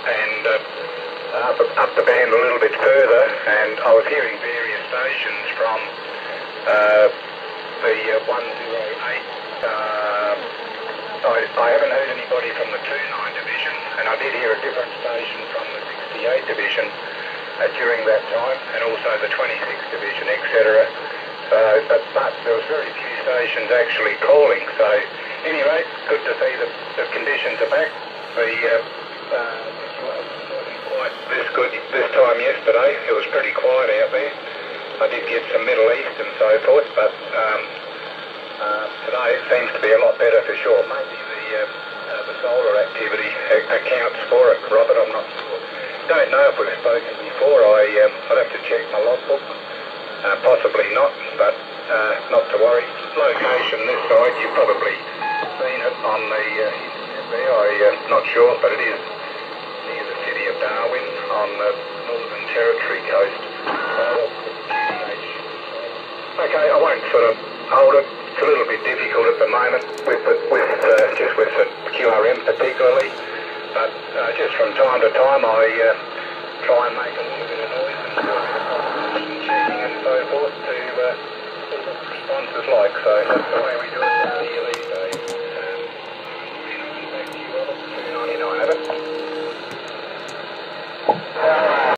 and up the band a little bit further, and I was hearing various stations from the 108. I haven't heard anybody from the 29 division, and I did hear a different station from the 68 division during that time, and also the 26th division, etc. So, but there was very few stations actually calling. So, anyway, good to see that the conditions are back. The wasn't quite this good this time yesterday. It was pretty quiet out there. I did get some Middle East and so forth, but today it seems to be a lot better for sure. Maybe the solar activity accounts for it, Robert. I'm not sure. Don't know if we've spoken before. I'd have to check my logbook. Possibly not, but not to worry. Location this side, you've probably seen it on the internet there. I'm not sure, but it is near the city of Darwin on the Northern Territory coast. Okay, I won't sort of hold it. It's a little bit difficult at the moment with the QRM particularly, but just from time to time I try and make a little bit of noise and checking and so forth to see what the response is like. So that's the way